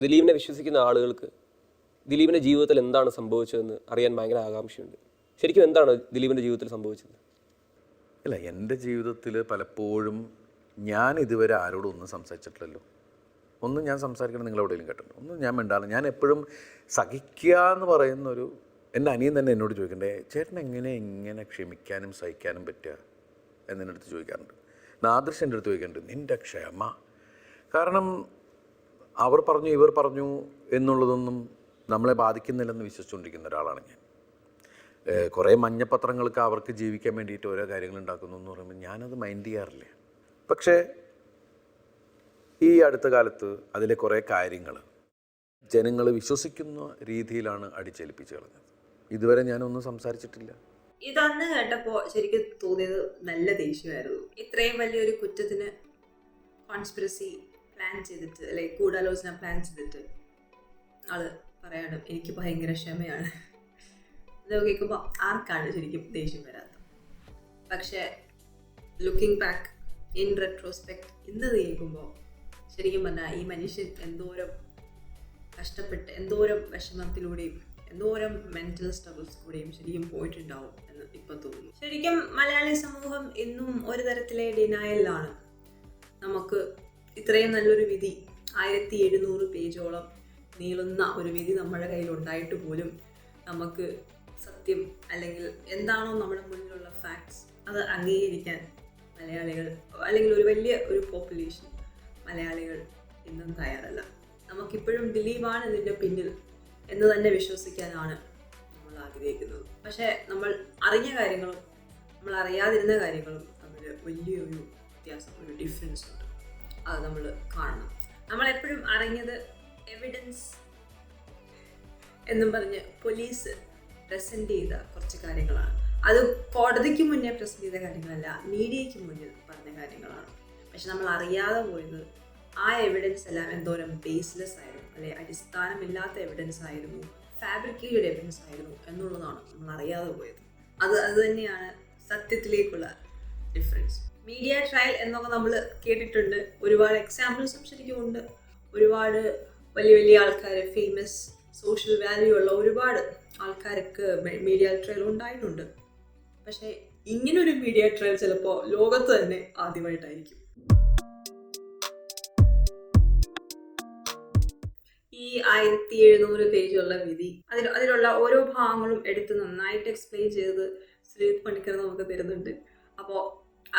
ദിലീപിനെ വിശ്വസിക്കുന്ന ആളുകൾക്ക് ദിലീപിൻ്റെ ജീവിതത്തിൽ എന്താണ് സംഭവിച്ചതെന്ന് അറിയാൻ ഭയങ്കര ആകാംക്ഷയുണ്ട്. ശരിക്കും എന്താണ് ദിലീപിൻ്റെ ജീവിതത്തിൽ സംഭവിച്ചത്? ഇല്ല, എൻ്റെ ജീവിതത്തിൽ പലപ്പോഴും ഞാൻ ഇതുവരെ ആരോടും ഒന്നും സംസാരിച്ചിട്ടില്ലല്ലോ. ഒന്നും ഞാൻ സംസാരിക്കണം നിങ്ങൾ എവിടെയെങ്കിലും കേട്ടിട്ടുണ്ട്? ഒന്നും ഞാൻ മിണ്ടാറില്ല. ഞാൻ എപ്പോഴും സഹിക്കുക എന്ന് പറയുന്നൊരു, എൻ്റെ അനിയൻ തന്നെ എന്നോട് ചോദിക്കണ്ടേ, ചേട്ടൻ എങ്ങനെ ക്ഷമിക്കാനും സഹിക്കാനും പറ്റുക എന്നെ അടുത്ത് ചോദിക്കാറുണ്ട്. നാദൃശ് എൻ്റെ അടുത്ത് ചോദിക്കാറുണ്ട്, നിൻ്റെ ക്ഷമ. കാരണം അവർ പറഞ്ഞു ഇവർ പറഞ്ഞു എന്നുള്ളതൊന്നും നമ്മളെ ബാധിക്കുന്നില്ലെന്ന് വിശ്വസിച്ചുകൊണ്ടിരിക്കുന്ന ഒരാളാണ് ഞാൻ. കുറേ മഞ്ഞപ്പത്രങ്ങൾക്ക് അവർക്ക് ജീവിക്കാൻ വേണ്ടിയിട്ട് ഓരോ കാര്യങ്ങൾ ഉണ്ടാക്കുന്നു എന്ന് പറയുമ്പോൾ ഞാനത് മൈൻഡ് ചെയ്യാറില്ല. പക്ഷേ ഈ അടുത്ത കാലത്ത് അതിലെ കുറേ കാര്യങ്ങൾ ജനങ്ങൾ വിശ്വസിക്കുന്ന രീതിയിലാണ് അടിച്ചേൽപ്പിച്ച് കളഞ്ഞത്. ഇതുവരെ ഞാനൊന്നും സംസാരിച്ചിട്ടില്ല. ഇതന്ന് കേട്ടപ്പോൾ ശരിക്കും തോന്നിയത് നല്ല ദേഷ്യമായിരുന്നു. ഇത്രയും വലിയൊരു കുറ്റത്തിന് കോൺസ്പിറസി പ്ലാൻ ചെയ്തിട്ട്, അല്ലെങ്കിൽ ഗൂഢാലോചന പ്ലാൻ ചെയ്തിട്ട് അത് പറയാണ് എനിക്ക് ഭയങ്കര ക്ഷമയാണ്. ഇതൊക്കെ കേൾക്കുമ്പോൾ ആർക്കാണ് ശരിക്കും ദേഷ്യം വരാത്തത്? പക്ഷേ ലുക്കിംഗ് ബാക്ക് ഇൻ റെട്രോസ്പെക്ട് ഇന്ന് കേൾക്കുമ്പോൾ ശരിക്കും പറഞ്ഞാൽ ഈ മനുഷ്യൻ എന്തോരം കഷ്ടപ്പെട്ട് എന്തോരം വിഷമത്തിലൂടെയും എന്തോരം മെൻ്റൽ സ്ട്രഗിൾസ് കൂടെയും ശരിക്കും പോയിട്ടുണ്ടാവും എന്ന് ഇപ്പം തോന്നുന്നു. ശരിക്കും മലയാളി സമൂഹം ഇന്നും ഒരു തരത്തിലെ ഡിനായലിലാണ്. നമുക്ക് ഇത്രയും നല്ലൊരു വിധി, 1700 പേജോളം നീളുന്ന ഒരു വിധി നമ്മുടെ കയ്യിലുണ്ടായിട്ട് പോലും നമുക്ക് സത്യം അല്ലെങ്കിൽ എന്താണോ നമ്മുടെ മുന്നിലുള്ള ഫാക്ട്സ് അത് അംഗീകരിക്കാൻ മലയാളികൾ അല്ലെങ്കിൽ ഒരു വലിയ ഒരു പോപ്പുലേഷൻ മലയാളികൾ ഇന്നും തയ്യാറല്ല. നമുക്കിപ്പോഴും ദിലീപാണ് ഇതിൻ്റെ പിന്നിൽ എന്ന് തന്നെ വിശ്വസിക്കാനാണ് നമ്മൾ ആഗ്രഹിക്കുന്നത്. പക്ഷേ നമ്മൾ അറിഞ്ഞ കാര്യങ്ങളും നമ്മൾ അറിയാതിരുന്ന കാര്യങ്ങളും തമ്മിൽ വലിയൊരു വ്യത്യാസം, ഒരു ഡിഫറൻസ് ഉണ്ട്. അത് നമ്മൾ കാണണം. നമ്മളെപ്പോഴും അറിഞ്ഞത് എവിഡൻസ് എന്നും പറഞ്ഞ് പോലീസ് പ്രസൻറ്റ് ചെയ്ത കുറച്ച് കാര്യങ്ങളാണ്. അത് കോടതിക്ക് മുന്നേ പ്രസൻറ്റ് ചെയ്ത കാര്യങ്ങളല്ല, മീഡിയയ്ക്ക് മുന്നിൽ പറഞ്ഞ കാര്യങ്ങളാണ്. പക്ഷെ നമ്മൾ അറിയാതെ പോയത് ആ എവിഡൻസ് എല്ലാം എന്തോരം ബേസ്ലെസ് ആയിരുന്നു, അല്ലെ അടിസ്ഥാനമില്ലാത്ത എവിഡൻസ് ആയിരുന്നു, ഫാബ്രിക്കേറ്റഡ് എവിഡൻസ് ആയിരുന്നു എന്നുള്ളതാണ് നമ്മൾ അറിയാതെ പോയത്. അത് തന്നെയാണ് സത്യത്തിലേക്കുള്ള ഡിഫറൻസ്. മീഡിയ ട്രയൽ എന്നൊക്കെ നമ്മൾ കേട്ടിട്ടുണ്ട്, ഒരുപാട് എക്സാമ്പിൾസും ശരിക്കും ഉണ്ട്. ഒരുപാട് വലിയ വലിയ ആൾക്കാർ, ഫേമസ് സോഷ്യൽ വാല്യൂ ഉള്ള ഒരുപാട് ആൾക്കാർക്ക് മീഡിയ ട്രയൽ ഉണ്ടായിട്ടുണ്ട്. പക്ഷേ ഇങ്ങനൊരു മീഡിയ ട്രയൽ ചിലപ്പോൾ ലോകത്ത് തന്നെ ആദ്യമായിട്ടായിരിക്കും. ഈ 1700 പേജുള്ള വിധി, അതിലുള്ള ഓരോ ഭാഗങ്ങളും എടുത്ത് നന്നായിട്ട് എക്സ്പ്ലെയിൻ ചെയ്തത് ശ്രീജിത്ത് പണിക്കർ നമുക്ക് തരുന്നുണ്ട്. അപ്പോൾ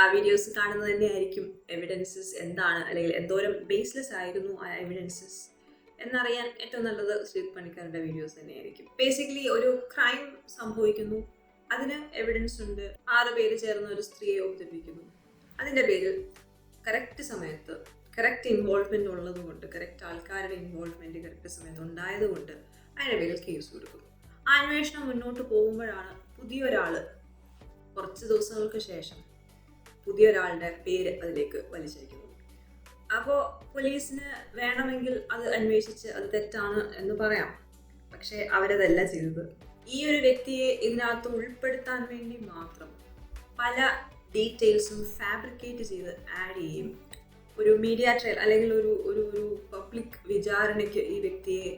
ആ വീഡിയോസ് കാണുന്നത് തന്നെയായിരിക്കും എവിഡൻസസ് എന്താണ്, അല്ലെങ്കിൽ എന്തോരം ബേസ്ലെസ് ആയിരുന്നു ആ എവിഡൻസസ് എന്നറിയാൻ ഏറ്റവും നല്ലത് ശ്രീജിത്ത് പണിക്കറിൻ്റെ വീഡിയോസ് തന്നെയായിരിക്കും. ബേസിക്കലി ഒരു ക്രൈം സംഭവിക്കുന്നു, അതിന് എവിഡൻസ് ഉണ്ട്. 6 പേര് ചേർന്ന് ഒരു സ്ത്രീയെ ഉപദ്രവിക്കുന്നു. അതിൻ്റെ പേരിൽ കറക്റ്റ് സമയത്ത് കറക്റ്റ് ഇൻവോൾവ്മെൻ്റ് ഉള്ളതുകൊണ്ട്, കറക്റ്റ് ആൾക്കാരുടെ ഇൻവോൾവ്മെൻറ്റ് കറക്റ്റ് സമയത്ത് ഉണ്ടായതുകൊണ്ട് അതിൻ്റെ പേരിൽ കേസ് കൊടുക്കുന്നു. ആ അന്വേഷണം മുന്നോട്ട് പോകുമ്പോഴാണ് പുതിയൊരാൾ കുറച്ച് ദിവസങ്ങൾക്ക് ശേഷം പുതിയൊരാളുടെ പേര് അതിലേക്ക് വലിച്ചേക്കുന്നത്. അപ്പോൾ പോലീസിന് വേണമെങ്കിൽ അത് അന്വേഷിച്ച് അത് തെറ്റാണ് എന്ന് പറയാം. പക്ഷേ അവരതല്ല ചെയ്തത്. ഈ ഒരു വ്യക്തിയെ ഇതിനകത്ത് ഉൾപ്പെടുത്താൻ വേണ്ടി മാത്രം പല ഡീറ്റെയിൽസും ഫാബ്രിക്കേറ്റ് ചെയ്ത് ആഡ് ചെയ്യും. ഒരു മീഡിയ ട്രയൽ അല്ലെങ്കിൽ ഒരു പബ്ലിക് വിചാരണയ്ക്ക് ഈ വ്യക്തിയെ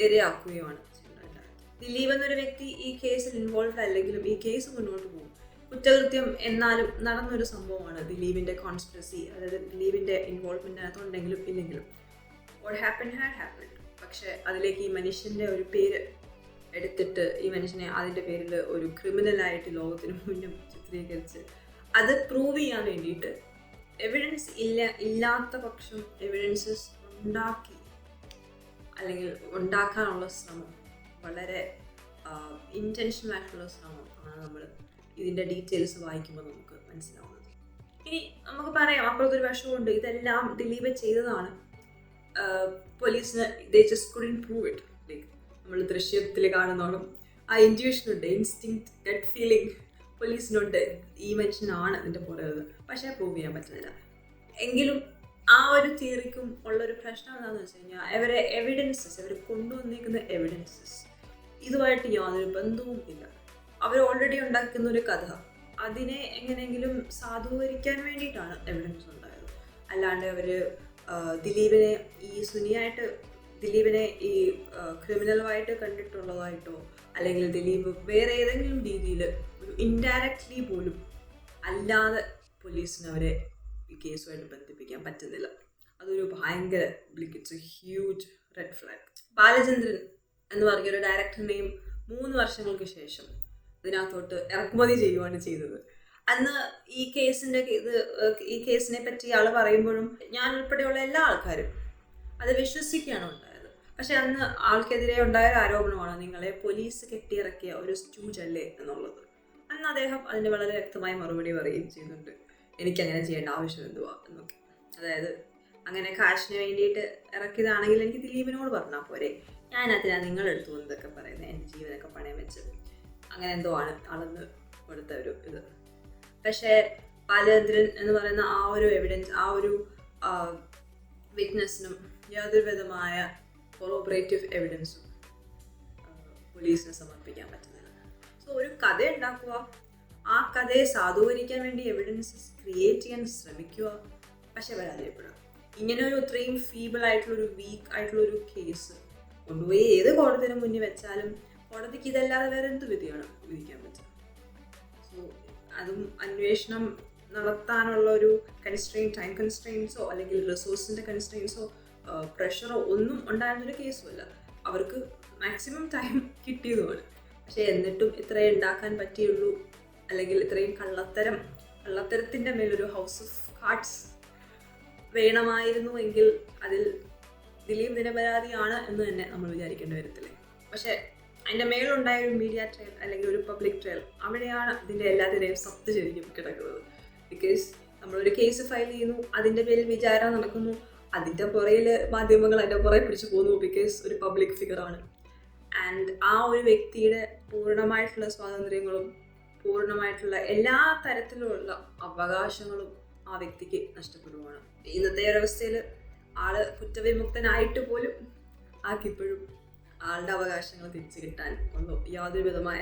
ഇരയാക്കുകയാണ് ചെയ്യുന്നത്. ദിലീപ് എന്നൊരു വ്യക്തി ഈ കേസിൽ ഇൻവോൾവ് അല്ലെങ്കിലും ഈ കേസ് മുന്നോട്ട് പോകും. കുറ്റകൃത്യം എന്നാലും നടന്നൊരു സംഭവമാണ് ദിലീപിൻ്റെ കോൺസ്പിറസി, അതായത് ദിലീപിൻ്റെ ഇൻവോൾവ്മെൻ്റ് അതിനകത്തുണ്ടെങ്കിലും ഇല്ലെങ്കിലും. What happened had happened. പക്ഷേ അതിലേക്ക് ഈ മനുഷ്യൻ്റെ ഒരു പേര് എടുത്തിട്ട് ഈ മനുഷ്യനെ അതിൻ്റെ പേരിൽ ഒരു ക്രിമിനലായിട്ട് ലോകത്തിന് മുന്നും ചിത്രീകരിച്ച് അത് പ്രൂവ് ചെയ്യാൻ വേണ്ടിയിട്ട് എവിഡൻസ് ഇല്ലാത്ത പക്ഷം എവിഡൻസസ് ഉണ്ടാക്കി അല്ലെങ്കിൽ ഉണ്ടാക്കാനുള്ള ശ്രമം, വളരെ ഇൻറ്റൻഷനായിട്ടുള്ള ശ്രമം ആണ് നമ്മൾ ഇതിൻ്റെ ഡീറ്റെയിൽസ് വായിക്കുമ്പോൾ നമുക്ക് മനസ്സിലാവുന്നത്. ഇനി നമുക്ക് പറയാം അപ്പോഴൊരു വശമുണ്ട്, ഇതെല്ലാം ദിലീപ് ചെയ്തതാണ്. പോലീസിന് they just couldn't prove it. Like നമ്മൾ ദൃശ്യത്തിൽ കാണുന്നോണം ആ ഇൻറ്റ്യൂഷനുണ്ട്, ഇൻസ്റ്റിങ്ക്റ്റ്, ഗട്ട് ഫീലിംഗ് പോലീസിനുണ്ട്, ഈ മനുഷ്യനാണ് ഇതിൻ്റെ പുറകെ. പക്ഷേ പ്രൂവ് ചെയ്യാൻ പറ്റുന്നില്ല. എങ്കിലും ആ ഒരു തിയറിക്കും ഉള്ളൊരു പ്രശ്നം എന്താണെന്ന് വെച്ച് കഴിഞ്ഞാൽ അവരെ എവിഡൻസസ്, അവർ കൊണ്ടുവന്നിരിക്കുന്ന എവിഡൻസസ് ഇതുമായിട്ട് യാതൊരു ബന്ധവും ഇല്ല. അവർ ഓൾറെഡി ഉണ്ടാക്കുന്ന ഒരു കഥ, അതിനെ എങ്ങനെയെങ്കിലും സാധൂകരിക്കാൻ വേണ്ടിയിട്ടാണ് എവിഡൻസ് ഉണ്ടായത്. അല്ലാണ്ട് അവർ ദിലീപിനെ ഈ സുനിയായിട്ട് ദിലീപിനെ ഈ ക്രിമിനലുമായിട്ട് കണ്ടിട്ടുള്ളതായിട്ടോ അല്ലെങ്കിൽ ദിലീപ് വേറെ ഏതെങ്കിലും രീതിയിൽ ഒരു ഇൻഡയറക്റ്റ്ലി പോലും അല്ലാതെ പോലീസിന് അവരെ ഈ കേസുമായിട്ട് ബന്ധിപ്പിക്കാൻ പറ്റുന്നില്ല. അതൊരു ഭയങ്കര it's A huge red flag. Balachandran എന്ന് പറഞ്ഞൊരു ഡയറക്ടറിനെയും 3 വർഷങ്ങൾക്ക് ശേഷം ഇതിനകത്തോട്ട് ഇറക്കുമതി ചെയ്യുകയാണ് ചെയ്തത്. അന്ന് ഈ കേസിനെ പറ്റി ആൾ പറയുമ്പോഴും ഞാൻ ഉൾപ്പെടെയുള്ള എല്ലാ ആൾക്കാരും അത് വിശ്വസിക്കുകയാണ് ഉണ്ടായത്. പക്ഷെ അന്ന് ആൾക്കെതിരെ ഉണ്ടായ ഒരു ആരോപണമാണ് നിങ്ങളെ പോലീസ് കെട്ടിയിറക്കിയ ഒരു സ്റ്റൂജ് അല്ലേ എന്നുള്ളത്. അന്ന് അദ്ദേഹം അതിന് വളരെ വ്യക്തമായ മറുപടി പറയുകയും ചെയ്യുന്നുണ്ട്, എനിക്കങ്ങനെ ചെയ്യേണ്ട ആവശ്യം എന്തുവാ എന്നൊക്കെ. അതായത് അങ്ങനെ കാശിന് വേണ്ടിയിട്ട് ഇറക്കിയതാണെങ്കിൽ എനിക്ക് ദിലീപിനോട് പറഞ്ഞാൽ പോരെ, ഞാനതിനാ നിങ്ങളെടുത്തു എന്നൊക്കെ പറയുന്നത്, എൻ്റെ ജീവനൊക്കെ പണയം വെച്ച് അങ്ങനെ എന്തോ ആണ് ആളെന്ന് കൊടുത്ത ഒരു ഇത്. പക്ഷേ ബാലചന്ദ്രൻ എന്ന് പറയുന്ന ആ ഒരു എവിഡൻസ്, ആ ഒരു വിറ്റ്നസിനും യാതൊരു വിധമായ കൊറോബറേറ്റീവ് എവിഡൻസും പോലീസിന് സമർപ്പിക്കാൻ പറ്റുന്നില്ല. സോ ഒരു കഥ ഉണ്ടാക്കുക, ആ കഥയെ സാധൂകരിക്കാൻ വേണ്ടി എവിഡൻസസ് ക്രിയേറ്റ് ചെയ്യാൻ ശ്രമിക്കുക, പക്ഷെ പരാജയപ്പെടുക. ഇങ്ങനെ ഒരു ഇത്രയും ഫീബിൾ ആയിട്ടുള്ളൊരു വീക്ക് ആയിട്ടുള്ളൊരു കേസ് കൊണ്ടുപോയി ഏത് കോടതിയുടെ മുന്നിൽ വെച്ചാലും കോടതിക്ക് ഇതല്ലാതെ വേറെ എന്ത് വിധിക്കാൻ പറ്റും. സോ അതും അന്വേഷണം നടത്താനുള്ള ഒരു ടൈം കൺസ്ട്രെയിൻസോ അല്ലെങ്കിൽ റിസോഴ്സിൻ്റെ കൺസ്ട്രെയിൻസോ പ്രഷറോ ഒന്നും ഉണ്ടായിരുന്നൊരു കേസുമല്ല. അവർക്ക് മാക്സിമം ടൈം കിട്ടിയതുമാണ്. പക്ഷേ എന്നിട്ടും ഇത്രയും ഉണ്ടാക്കാൻ പറ്റിയുള്ളൂ, അല്ലെങ്കിൽ ഇത്രയും കള്ളത്തരത്തിൻ്റെ മേലൊരു ഹൗസ് ഓഫ് കാർഡ്സ് വേണമായിരുന്നുവെങ്കിൽ അതിൽ ദിലീപ് നിരപരാധിയാണ് എന്ന് തന്നെ നമ്മൾ വിചാരിക്കേണ്ടി വരത്തില്ലേ. പക്ഷേ അതിൻ്റെ മേലുണ്ടായ ഒരു മീഡിയ ട്രയൽ അല്ലെങ്കിൽ ഒരു പബ്ലിക് ട്രയൽ, അവിടെയാണ് ഇതിൻ്റെ എല്ലാത്തിൻ്റെയും സത്ത് ശരിക്കും കിടക്കുന്നത്. ബിക്കോസ് നമ്മളൊരു കേസ് ഫയൽ ചെയ്യുന്നു, അതിൻ്റെ പേരിൽ വിചാരണ നടക്കുന്നു, അതിൻ്റെ പുറയിൽ മാധ്യമങ്ങൾ അതിൻ്റെ പുറകെ പിടിച്ചു പോകുന്നു, ബിക്കോസ് ഒരു പബ്ലിക് ഫിഗറാണ്. ആൻഡ് ആ ഒരു വ്യക്തിയുടെ പൂർണ്ണമായിട്ടുള്ള സ്വാതന്ത്ര്യങ്ങളും പൂർണ്ണമായിട്ടുള്ള എല്ലാ തരത്തിലുമുള്ള അവകാശങ്ങളും ആ വ്യക്തിക്ക് നഷ്ടപ്പെടുകയാണ്. ഇന്നത്തെ ഒരവസ്ഥയിൽ ആള് കുറ്റവിമുക്തനായിട്ട് പോലും ആക്കിപ്പോഴും ആളുടെ അവകാശങ്ങൾ തിരിച്ചു കിട്ടാൻ ഒന്നും യാതൊരു വിധമായ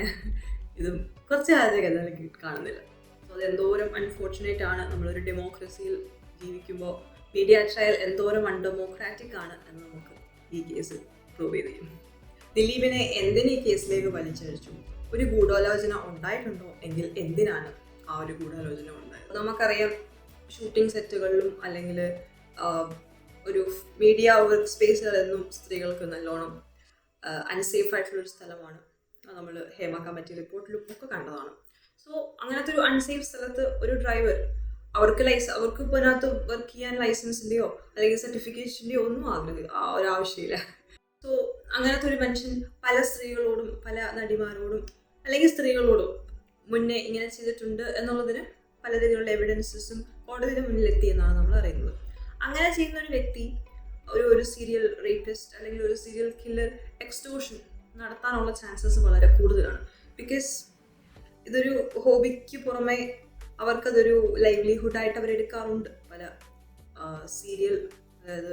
ഇതും കുറച്ച് കാലത്തേക്ക് കാണുന്നില്ല. സോ അത് എന്തോരം അൺഫോർച്ചുനേറ്റ് ആണ്. നമ്മളൊരു ഡെമോക്രസിയിൽ ജീവിക്കുമ്പോൾ മീഡിയ ട്രയൽ എന്തോരം അൺഡെമോക്രാറ്റിക് ആണ് എന്ന് നമുക്ക് ഈ കേസ് പ്രൂവ് ചെയ്യും. ദിലീപിനെ എന്തിന് ഈ കേസിലേക്ക് വലിച്ചഴിച്ചു? ഒരു ഗൂഢാലോചന ഉണ്ടായിട്ടുണ്ടോ എങ്കിൽ എന്തിനാണ് ആ ഒരു ഗൂഢാലോചന ഉണ്ടായത്? നമുക്കറിയാം, ഷൂട്ടിംഗ് സെറ്റുകളിലും അല്ലെങ്കിൽ ഒരു മീഡിയ വർക്ക് സ്പേസുകളെന്നും സ്ത്രീകൾക്ക് നല്ലോണം അൺസേഫ് ആയിട്ടുള്ളൊരു സ്ഥലമാണ്. നമ്മൾ ഹേമ കമ്മിറ്റി റിപ്പോർട്ടിലും ഒക്കെ കണ്ടതാണ്. സോ അങ്ങനത്തെ ഒരു അൺസേഫ് സ്ഥലത്ത് ഒരു ഡ്രൈവർ അവർക്ക് ഇപ്പോൾ അതിനകത്ത് വർക്ക് ചെയ്യാൻ ലൈസൻസിൻ്റെയോ അല്ലെങ്കിൽ സർട്ടിഫിക്കേഷൻ്റെയോ ഒന്നും ഒരാവശ്യമില്ല. സോ അങ്ങനത്തെ ഒരു മനുഷ്യൻ പല സ്ത്രീകളോടും പല നടിമാരോടും അല്ലെങ്കിൽ സ്ത്രീകളോടും മുന്നേ ഇങ്ങനെ ചെയ്തിട്ടുണ്ട് എന്നുള്ളതിന് പല രീതിയിലുള്ള എവിഡൻസസും കോടതിയുടെ മുന്നിലെത്തി എന്നാണ് നമ്മൾ അറിയുന്നത്. അങ്ങനെ ചെയ്യുന്ന ഒരു വ്യക്തി ഒരു സീരിയൽ റേപ്പിസ്റ്റ് അല്ലെങ്കിൽ ഒരു സീരിയൽ കില്ലർ എക്സ്റ്റോർഷൻ നടത്താനുള്ള ചാൻസസ് വളരെ കൂടുതലാണ്. ബിക്കോസ് ഇതൊരു ഹോബിക്ക് പുറമെ അവർക്കതൊരു ലൈവ്ലിഹുഡായിട്ട് അവരെടുക്കാറുണ്ട്. പല സീരിയൽ, അതായത്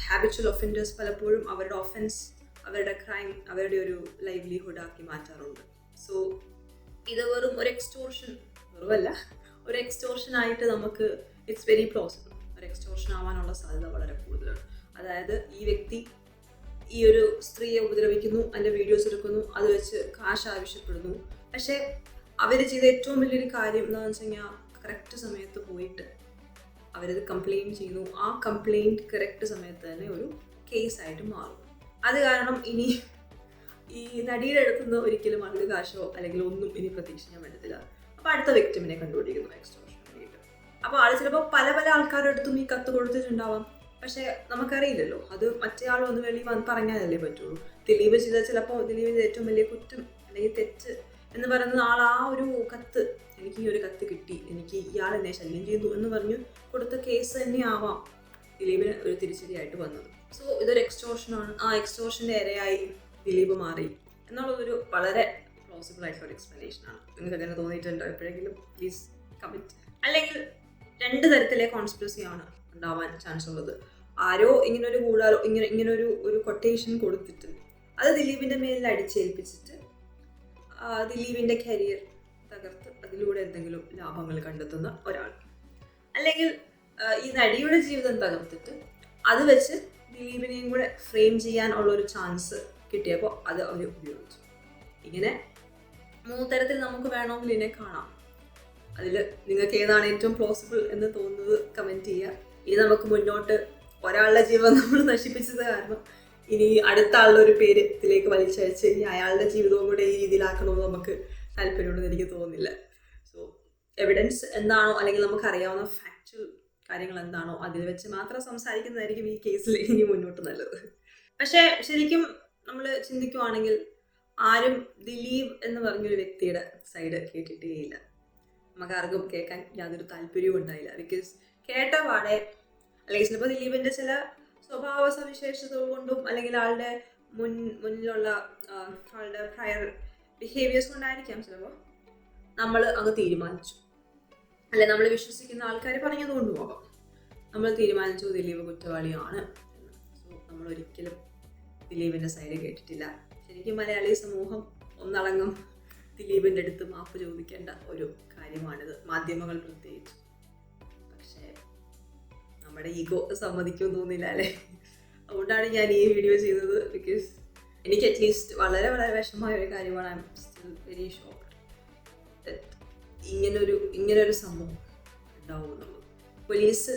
ഹാബിച്വൽ ഒഫൻഡേഴ്സ് പലപ്പോഴും അവരുടെ ഒഫൻസ്, അവരുടെ ക്രൈം അവരുടെ ഒരു ലൈവ്ലിഹുഡാക്കി മാറ്റാറുണ്ട്. സോ ഇത് വെറും ഒരു എക്സ്റ്റോർഷൻ, വെറുമല്ല, ഒരു എക്സ്റ്റോർഷനായിട്ട് നമുക്ക് ഇറ്റ്സ് വെരി പ്ലോസിബിൾ. ഒരു എക്സ്റ്റോർഷൻ ആവാനുള്ള സാധ്യത വളരെ കൂടുതലാണ്. അതായത് ഈ വ്യക്തി ഈ ഒരു സ്ത്രീയെ ഉപദ്രവിക്കുന്നു, അതിൻ്റെ വീഡിയോസ് എടുക്കുന്നു, അത് വെച്ച് കാശ് ആവശ്യപ്പെടുന്നു. പക്ഷേ അവർ ചെയ്ത ഏറ്റവും വലിയൊരു കാര്യം എന്താണെന്ന് വെച്ച് കഴിഞ്ഞാൽ കറക്റ്റ് സമയത്ത് പോയിട്ട് അവരത് കംപ്ലയിൻറ്റ് ചെയ്യുന്നു. ആ കംപ്ലയിൻറ്റ് കറക്റ്റ് സമയത്ത് തന്നെ ഒരു കേസായിട്ട് മാറും. അത് കാരണം ഇനി ഈ നടിയുടെ അടുത്തുനിന്ന് ഒരിക്കലും അധിക കാശോ അല്ലെങ്കിൽ ഒന്നും ഇനി പ്രതീക്ഷിക്കാൻ പറ്റത്തില്ല. അപ്പോൾ അടുത്ത വ്യക്തിമിനെ കണ്ടുപിടിക്കുന്നു എക്സ്റ്റോർഷന് വേണ്ടിയിട്ട്. അപ്പോൾ ആൾ ചിലപ്പോൾ പല ആൾക്കാരുടെ അടുത്തും ഈ കത്ത് കൊടുത്തിട്ടുണ്ടാവാം. പക്ഷേ നമുക്കറിയില്ലല്ലോ, അത് മറ്റേ ആൾ ഒന്ന് വെളി പറഞ്ഞാലല്ലേ പറ്റുള്ളൂ. ദിലീപ് ചെയ്ത ചിലപ്പോൾ ദിലീപിൻ്റെ ഏറ്റവും വലിയ കുറ്റം അല്ലെങ്കിൽ തെറ്റ് എന്ന് പറയുന്നത് ആൾ ആ ഒരു കത്ത്, എനിക്ക് ഈ ഒരു കത്ത് കിട്ടി, എനിക്ക് ഇയാൾ എന്നെ ശല്യം ചെയ്തു എന്ന് പറഞ്ഞു കൊടുത്ത കേസ് തന്നെ ആവാം ദിലീപിന് ഒരു തിരിച്ചടിയായിട്ട് വന്നത്. സോ ഇതൊരു എക്സ്റ്റോർഷനാണ്. ആ എക്സ്റ്റോർഷൻ്റെ ഇരയായി ദിലീപ് മാറി എന്നുള്ളതൊരു വളരെ പ്ലോസിബിൾ ആയിട്ടുള്ള എക്സ്പ്ലനേഷനാണ്. നിങ്ങൾക്ക് അങ്ങനെ തോന്നിയിട്ടുണ്ടോ എപ്പോഴെങ്കിലും? Please comment. അല്ലെങ്കിൽ 2 തരത്തിലെ കോൺസ്പിറസിയാണ് ഉണ്ടാവാൻ ചാൻസ് ഉള്ളത്. ആരോ ഇങ്ങനൊരു ഇങ്ങനൊരു കൊട്ടേഷൻ കൊടുത്തിട്ട് അത് ദിലീപിൻ്റെ മേലിൽ അടിച്ചേൽപ്പിച്ചിട്ട് ദിലീപിൻ്റെ കരിയർ തകർത്ത് അതിലൂടെ എന്തെങ്കിലും ലാഭങ്ങൾ കണ്ടെത്തുന്ന ഒരാൾ. അല്ലെങ്കിൽ ഈ നടിയുടെ ജീവിതം തകർത്തിട്ട് അത് വെച്ച് ദിലീപിനെയും കൂടെ ഫ്രെയിം ചെയ്യാനുള്ളൊരു ചാൻസ് കിട്ടിയപ്പോൾ അത് അവർ ഉപയോഗിച്ചു. ഇങ്ങനെ 3 തരത്തിൽ നമുക്ക് വേണമെങ്കിൽ ഇതിനെ കാണാം. അതിൽ നിങ്ങൾക്ക് ഏതാണ് ഏറ്റവും പ്ലോസിബിൾ എന്ന് തോന്നുന്നത് കമൻറ്റ് ചെയ്യുക. ഇനി നമുക്ക് മുന്നോട്ട് ഒരാളുടെ ജീവൻ നമ്മൾ നശിപ്പിച്ചത് കാരണം ഇനി അടുത്ത ആളുടെ ഒരു പേര് ഇതിലേക്ക് വലിച്ചഴിച്ച് ഇനി അയാളുടെ ജീവിതവും കൂടെ ഈ രീതിയിലാക്കണമെന്ന് നമുക്ക് താല്പര്യമുണ്ടെന്ന് എനിക്ക് തോന്നുന്നില്ല. സോ എവിഡൻസ് എന്താണോ അല്ലെങ്കിൽ നമുക്കറിയാവുന്ന ഫാക്ച്വൽ കാര്യങ്ങൾ എന്താണോ അതിൽ വെച്ച് മാത്രം സംസാരിക്കുന്നതായിരിക്കും ഈ കേസിൽ ഇനി മുന്നോട്ട് നല്ലത്. പക്ഷേ ശരിക്കും നമ്മൾ ചിന്തിക്കുവാണെങ്കിൽ ആരും ദിലീപ് എന്ന് പറഞ്ഞൊരു വ്യക്തിയുടെ സൈഡ് കേട്ടിട്ടേയില്ല. നമുക്ക് ആർക്കും കേൾക്കാൻ യാതൊരു താല്പര്യവും ഉണ്ടായില്ല. ബിക്കോസ് കേട്ട പാടെ അല്ലെങ്കിൽ ചിലപ്പോൾ ദിലീപിൻ്റെ ചില സ്വഭാവ സവിശേഷതകൾ കൊണ്ടും അല്ലെങ്കിൽ ആളുടെ മുന്നിലുള്ള ആളുടെ പ്രയർ ബിഹേവിയേഴ്സ് കൊണ്ടായിരിക്കാം ചിലപ്പോൾ നമ്മൾ അങ്ങ് തീരുമാനിച്ചു, അല്ലെ നമ്മൾ വിശ്വസിക്കുന്ന ആൾക്കാർ പറഞ്ഞതുകൊണ്ട് പോകാം, നമ്മൾ തീരുമാനിച്ചു ദിലീപ് കുറ്റവാളിയാണ് എന്ന്. സോ നമ്മൾ ഒരിക്കലും ദിലീപിൻ്റെ സൈഡ് കേട്ടിട്ടില്ല. ശരിക്കും മലയാളി സമൂഹം ഒന്നടങ്കം ദിലീപിൻ്റെ അടുത്ത് മാപ്പ് ചോദിക്കേണ്ട ഒരു കാര്യമാണിത്, മാധ്യമങ്ങൾ പ്രത്യേകിച്ച്. പക്ഷേ നമ്മുടെ ഈഗോ സമ്മതിക്കുമെന്ന് തോന്നില്ല അല്ലേ. അതുകൊണ്ടാണ് ഞാൻ ഈ വീഡിയോ ചെയ്തത്. ബിക്കോസ് എനിക്ക് അറ്റ്ലീസ്റ്റ് വളരെ വളരെ വിഷമമായ ഒരു കാര്യമാണ്. I am still very shocked ഇങ്ങനൊരു സംഭവം ഉണ്ടാവുന്നുള്ളൂ. പോലീസ്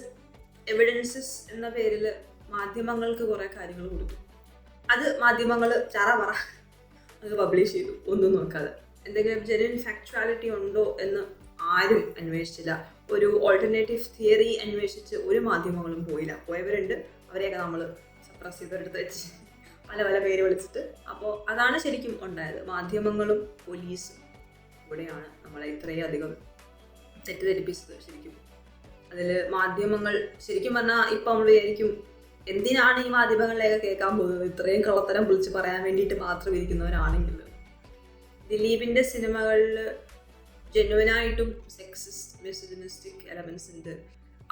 എവിഡൻസസ് എന്ന പേരിൽ മാധ്യമങ്ങൾക്ക് കുറേ കാര്യങ്ങൾ കൊടുത്തു. അത് മാധ്യമങ്ങൾ പറ അത് പബ്ലിഷ് ചെയ്തു, ഒന്നും നോക്കാതെ. എന്തെങ്കിലും ജെന്യുൻ ഫാക്ച്വാലിറ്റി ഉണ്ടോ എന്ന് ആരും അന്വേഷിച്ചില്ല. ഒരു ഓൾട്ടർനേറ്റീവ് തിയറി അന്വേഷിച്ച് ഒരു മാധ്യമങ്ങളും പോയില്ല. പോയവരുണ്ട്, അവരെയൊക്കെ നമ്മൾ സപ്രസ് ചെയ്തെടുത്ത് വെച്ച് പല പല പേര് വിളിച്ചിട്ട്. അപ്പോൾ അതാണ് ശരിക്കും ഉണ്ടായത്. മാധ്യമങ്ങളും പോലീസും കൂടെയാണ് നമ്മളെ ഇത്രയും അധികം തെറ്റിദ്ധരിപ്പിച്ചത്. ശരിക്കും അതിൽ മാധ്യമങ്ങൾ ശരിക്കും പറഞ്ഞാൽ ഇപ്പം നമ്മൾ വിചാരിക്കും എന്തിനാണ് ഈ മാധ്യമങ്ങളിലേക്ക് കേൾക്കാൻ പോകുന്നത്, ഇത്രയും കള്ളത്തരം വിളിച്ച് പറയാൻ വേണ്ടിയിട്ട് മാത്രം ഇരിക്കുന്നവരാണെങ്കിൽ. ദിലീപിൻ്റെ സിനിമകളിൽ ജെന്യുവനായിട്ടും സെക്സിസ്റ്റ് മിസോജിനിസ്റ്റിക് എലമെൻസ് ഉണ്ട്.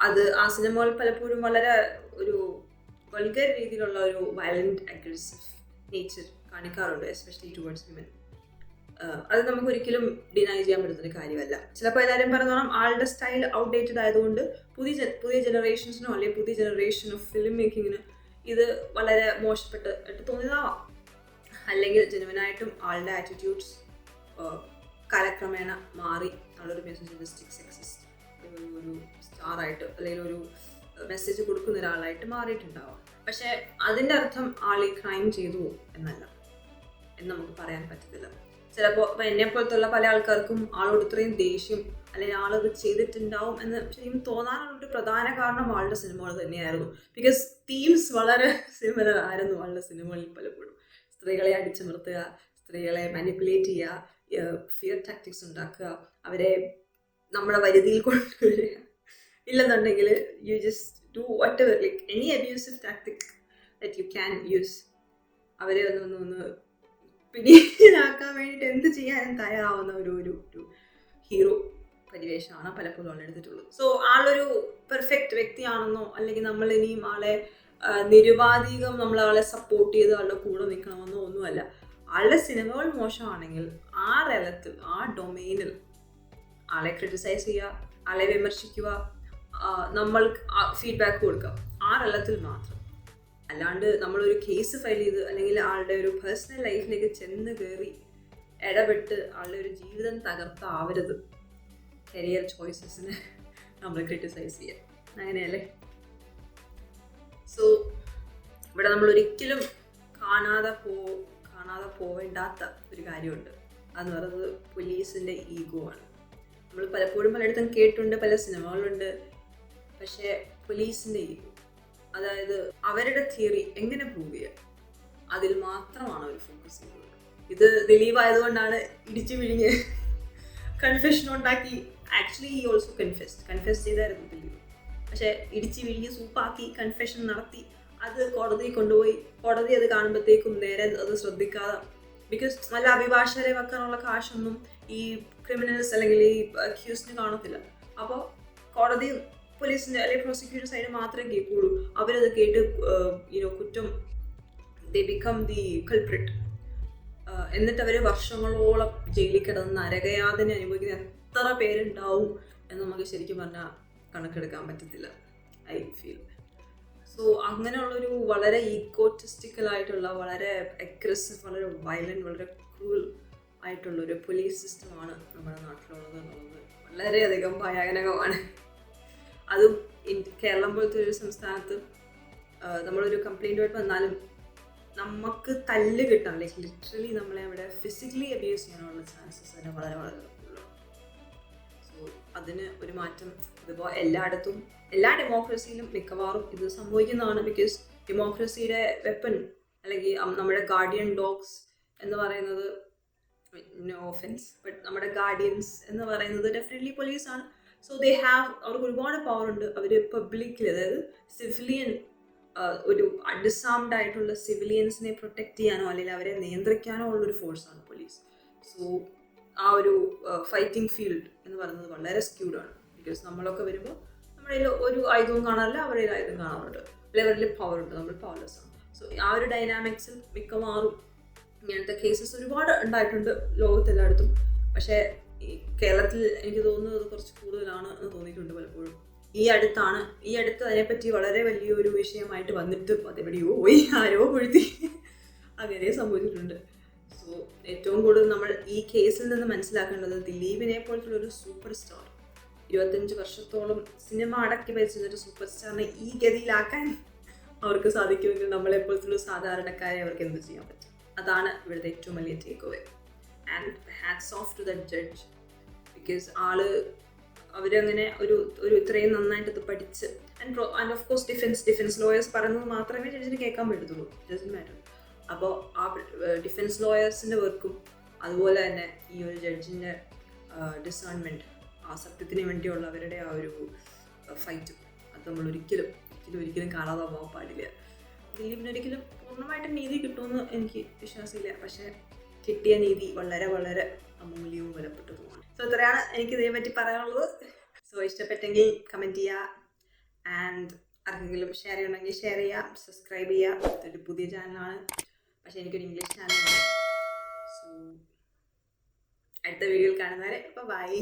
അത് ആ സിനിമകൾ പലപ്പോഴും വളരെ ഒരു വൾഗർ രീതിയിലുള്ള ഒരു വയലന്റ് അഗ്രസീവ് നേച്ചർ കാണിക്കാറുണ്ട്, എസ്പെഷ്യലി ടുവേർഡ്സ് വിമൻ. അത് നമുക്ക് ഒരിക്കലും ഡിനൈ ചെയ്യാൻ പറ്റുന്നൊരു കാര്യമല്ല. ചിലപ്പോൾ എല്ലാവരും പറഞ്ഞോളാം ആളുടെ സ്റ്റൈൽ ഔട്ട്ഡേറ്റഡ് ആയതുകൊണ്ട് പുതിയ ജനറേഷൻസിനോ അല്ലെങ്കിൽ പുതിയ ജനറേഷൻ ഓഫ് ഫിലിം മേക്കിങ്ങിന് ഇത് വളരെ മോശപ്പെട്ട് തോന്നിയതാവാം. അല്ലെങ്കിൽ ജെനുവനായിട്ടും ആളുടെ ആറ്റിറ്റ്യൂഡ്സ് കാലക്രമേണ മാറി ആളൊരു മിസോജിനിസ്റ്റിക് സെക്സിസ്റ്റ് ഒരു സ്റ്റാറായിട്ട് അല്ലെങ്കിൽ ഒരു മെസ്സേജ് കൊടുക്കുന്ന ഒരാളായിട്ട് മാറിയിട്ടുണ്ടാവാം. പക്ഷേ അതിൻ്റെ അർത്ഥം ആൾ ഈ ക്രൈം ചെയ്തു എന്നല്ല എന്ന് നമുക്ക് പറയാൻ പറ്റത്തില്ല. ചിലപ്പോൾ എന്നെപ്പോലത്തുള്ള പല ആൾക്കാർക്കും ആളോട് ഇത്രയും ദേഷ്യം അല്ലെങ്കിൽ ആളത് ചെയ്തിട്ടുണ്ടാവും എന്ന് ശരിക്കും തോന്നാനുള്ളൊരു പ്രധാന കാരണം ആളുടെ സിനിമകൾ തന്നെയായിരുന്നു. ബിക്കോസ് തീംസ് വളരെ സിമിലർ ആയിരുന്നു ആളുടെ സിനിമകളിൽ പലപ്പോഴും. സ്ത്രീകളെ അടിച്ചമർത്തുക, സ്ത്രീകളെ മാനിപ്പുലേറ്റ് ചെയ്യുക, ഫിയർ ടാക്ടിക്സ് ഉണ്ടാക്കുക, അവരെ നമ്മുടെ വരുതിയിൽ കൊണ്ടുവരിക. ഇല്ലെന്നുണ്ടെങ്കിൽ you just do whatever like any abusive tactic that you can use. അവരെ ഒന്ന് പിടിയിലാക്കാൻ വേണ്ടിയിട്ട് എന്ത് ചെയ്യാനും തയ്യാറാവുന്ന ഒരു ഹീറോ പരിവേഷമാണ് പലപ്പോഴും ആളെടുത്തിട്ടുള്ളത്. സോ ആളൊരു പെർഫെക്റ്റ് വ്യക്തിയാണെന്നോ അല്ലെങ്കിൽ നമ്മൾ ഇനിയും ആളെ നിരുപാധികം നമ്മൾ ആളെ സപ്പോർട്ട് ചെയ്ത് ആളുടെ കൂടെ നിൽക്കണമെന്നോ ഒന്നുമല്ല. ആളുടെ സിനിമകൾ മോശമാണെങ്കിൽ ആ തലത്തിൽ ആ ഡൊമെയിനിൽ ആളെ ക്രിട്ടിസൈസ് ചെയ്യുക, ആളെ വിമർശിക്കുക, നമ്മൾ ഫീഡ്ബാക്ക് കൊടുക്കുക, ആ തലത്തിൽ മാത്രം. അല്ലാണ്ട് നമ്മളൊരു കേസ് ഫയൽ ചെയ്ത് അല്ലെങ്കിൽ ആളുടെ ഒരു പേഴ്സണൽ ലൈഫിലേക്ക് ചെന്ന് കയറി ഇടപെട്ട് ആളുടെ ഒരു ജീവിതം തകർത്താവരുത് കരിയർ ചോയ്സസിനെ നമ്മൾ ക്രിട്ടിസൈസ് ചെയ്യാം. അങ്ങനെയല്ലേ? സോ ഇവിടെ നമ്മൾ ഒരിക്കലും കാണാതെ പോവേണ്ടാത്ത ഒരു കാര്യമുണ്ട്. അതെന്ന് പറയുന്നത് പോലീസിൻ്റെ ഈഗോ ആണ്. നമ്മൾ പലപ്പോഴും പലയിടത്തും കേട്ടിട്ടുണ്ട്, പല സിനിമകളുണ്ട്. പക്ഷേ പോലീസിൻ്റെ ഈഗോ, അതായത് അവരുടെ തിയറി എങ്ങനെ പ്രൂവ് ചെയ്യുക, അതിൽ മാത്രമാണ് അവർ ഫോക്കസ് ചെയ്യുന്നത്. ഇത് ദിലീപ് ആയതുകൊണ്ടാണ് ഇടിച്ചു പിഴിഞ്ഞ് കൺഫെഷൻ ഉണ്ടാക്കി. ആക്ച്വലി ഹി ഓൾസോ കൺഫെസ് ചെയ്തായിരുന്നു ദിലീപ്. പക്ഷേ ഇടിച്ചു പിഴിഞ്ഞ് സൂപ്പാക്കി കൺഫെഷൻ നടത്തി അത് കോടതിയിൽ കൊണ്ടുപോയി. കോടതി അത് കാണുമ്പോഴത്തേക്കും നേരെ അത് ശ്രദ്ധിക്കാതെ, ബിക്കോസ് നല്ല അഭിഭാഷകരെ വെക്കാനുള്ള കാശൊന്നും ഈ ക്രിമിനൽസ് അല്ലെങ്കിൽ ഈ അക്യൂസിന് കാണത്തില്ല. അപ്പോൾ കോടതി പോലീസിൻ്റെ അല്ലെങ്കിൽ പ്രോസിക്യൂഷൻ സൈഡ് മാത്രമേ കേൾക്കുള്ളൂ. അവരത് കേട്ട് കുറ്റം ദേ ബിക്കം ദി കൾപ്രിറ്റ്. എന്നിട്ട് അവർ വർഷങ്ങളോളം ജയിലിൽ കിടന്ന് നരകയാതന അനുഭവിക്കുന്ന എത്ര പേരുണ്ടാവും എന്ന് നമുക്ക് ശരിക്കും പറഞ്ഞാൽ കണക്കെടുക്കാൻ പറ്റത്തില്ല. I feel. സോ അങ്ങനെയുള്ളൊരു വളരെ ഈഗോട്ടിസ്റ്റിക്കലായിട്ടുള്ള, വളരെ അഗ്രസീവ്, വളരെ വയലൻറ്റ്, വളരെ ക്രൂവൽ ആയിട്ടുള്ളൊരു പോലീസ് സിസ്റ്റമാണ് നമ്മുടെ നാട്ടിലുള്ളത് എന്നുള്ളത് വളരെയധികം ഭയാനകമാണ്. അതും കേരളം പോലത്തെ ഒരു സംസ്ഥാനത്ത് നമ്മളൊരു കംപ്ലൈൻറ്റുമായിട്ട് വന്നാലും നമുക്ക് തല്ല് കിട്ടാം, ലൈക്ക് ലിറ്ററലി നമ്മളെ അവിടെ ഫിസിക്കലി അബ്യൂസ് ചെയ്യാനുള്ള ചാൻസസ് തന്നെ വളരെ വളരെ കൂടുതലാണ്. സോ അതിന് ഒരു മാറ്റം ഇതിപ്പോൾ എല്ലായിടത്തും, എല്ലാ ഡെമോക്രസിയിലും മിക്കവാറും ഇത് സംഭവിക്കുന്നതാണ്. ബിക്കോസ് ഡെമോക്രസിയുടെ വെപ്പൺ അല്ലെങ്കിൽ നമ്മുടെ ഗാർഡിയൻ ഡോഗ്സ് എന്ന് പറയുന്നത്, നോ ഓഫൻസ്, ബട്ട് നമ്മുടെ ഗാർഡിയൻസ് എന്ന് പറയുന്നത് ഡെഫിനറ്റ്ലി പോലീസാണ്. സോ ദേ ഹാവ്, അവർക്ക് ഒരുപാട് പവർ ഉണ്ട്. അവർ പബ്ലിക്കിൽ, അതായത് സിവിലിയൻ, ഒരു ഡിസാംഡ് ആയിട്ടുള്ള സിവിലിയൻസിനെ പ്രൊട്ടക്റ്റ് ചെയ്യാനോ അല്ലെങ്കിൽ അവരെ നിയന്ത്രിക്കാനോ ഉള്ളൊരു ഫോഴ്സാണ് പോലീസ്. സോ ആ ഒരു ഫൈറ്റിംഗ് ഫീൽഡ് എന്ന് പറയുന്നത് വളരെ സ്ക്യൂഡാണ്. ബിക്കോസ് നമ്മളൊക്കെ വരുമ്പോൾ നമ്മുടെ കയ്യിൽ ഒരു ആയുധവും കാണാറില്ല, അവരുടെ ആയുധം കാണാറുണ്ട്, അല്ലെങ്കിൽ അവരിൽ പവർ ഉണ്ട്, നമ്മൾ പവർലെസ് ആണ്. സോ ആ ഒരു ഡൈനാമിക്സിൽ മിക്കവാറും ഇങ്ങനത്തെ കേസസ് ഒരുപാട് ഉണ്ടായിട്ടുണ്ട് ലോകത്തെല്ലായിടത്തും. പക്ഷേ ഈ കേരളത്തിൽ എനിക്ക് തോന്നുന്നത് കുറച്ച് കൂടുതലാണ് എന്ന് തോന്നിയിട്ടുണ്ട് പലപ്പോഴും. ഈ അടുത്ത് അതിനെപ്പറ്റി വളരെ വലിയൊരു വിഷയമായിട്ട് വന്നിട്ട് അതെവിടെയോ പോയി, ആരോ പൊഴുത്തി, അങ്ങനെ സംഭവിച്ചിട്ടുണ്ട്. സോ ഏറ്റവും കൂടുതൽ നമ്മൾ ഈ കേസിൽ നിന്ന് മനസ്സിലാക്കേണ്ടത്, ദിലീപിനെ പോലത്തുള്ള ഒരു സൂപ്പർ സ്റ്റാർ, 25 വർഷത്തോളം സിനിമ അടക്കി വെച്ചിരുന്നൊരു സൂപ്പർ സ്റ്റാറിനെ ഈ ഗതിയിലാക്കാൻ അവർക്ക് സാധിക്കുമെങ്കിൽ നമ്മളെപ്പോലത്തുള്ള സാധാരണക്കാരെ അവർക്ക് എന്ത് ചെയ്യാൻ പറ്റും? അതാണ് ഇവിടുത്തെ ഏറ്റവും വലിയ take away. And hats of two the judge. Because അവരങ്ങനെ ഒരു ഇത്രയും നന്നായിട്ട് ഇത് പഠിച്ച്, and of course defence lawyers പറയുന്നത് മാത്രമേ ജഡ്ജിന് കേൾക്കാൻ പറ്റത്തുള്ളൂ, ഡസൻറ്റ് മാറ്റർ. അപ്പോൾ ആ ഡിഫൻസ് ലോയേഴ്സിൻ്റെ വർക്കും അതുപോലെ തന്നെ ഈ ഒരു ജഡ്ജിൻ്റെ ഡിസേൺമെൻറ്റ്, ആ സത്യത്തിന് വേണ്ടിയുള്ള അവരുടെ ആ ഒരു ഫൈറ്റും, അത് നമ്മൾ ഒരിക്കലും കാണാതെ പോകാൻ പാടില്ല. ദിലീപിനൊരിക്കലും പൂർണ്ണമായിട്ടും നീതി കിട്ടുമെന്ന് എനിക്ക് വിശ്വാസമില്ല. പക്ഷേ കിട്ടിയ നീതി വളരെ വളരെ അമൂല്യവും വിലപ്പെട്ടതുമാണ്. സോ ഇത്രയാണ് എനിക്ക് ഇതിനെപ്പറ്റി പറയാനുള്ളത്. സോ ഇഷ്ടപ്പെട്ടെങ്കിൽ കമൻറ്റ് ചെയ്യുക, ആൻഡ് ആർക്കെങ്കിലും ഷെയർ ചെയ്യണമെങ്കിൽ ഷെയർ ചെയ്യുക, സബ്സ്ക്രൈബ് ചെയ്യുക. ഇതൊരു പുതിയ ചാനലാണ്, പക്ഷേ എനിക്കൊരു ഇംഗ്ലീഷ് ചാനലാണ്. സോ അടുത്ത വീഡിയോയിൽ കാണുന്നവരെ ബൈ.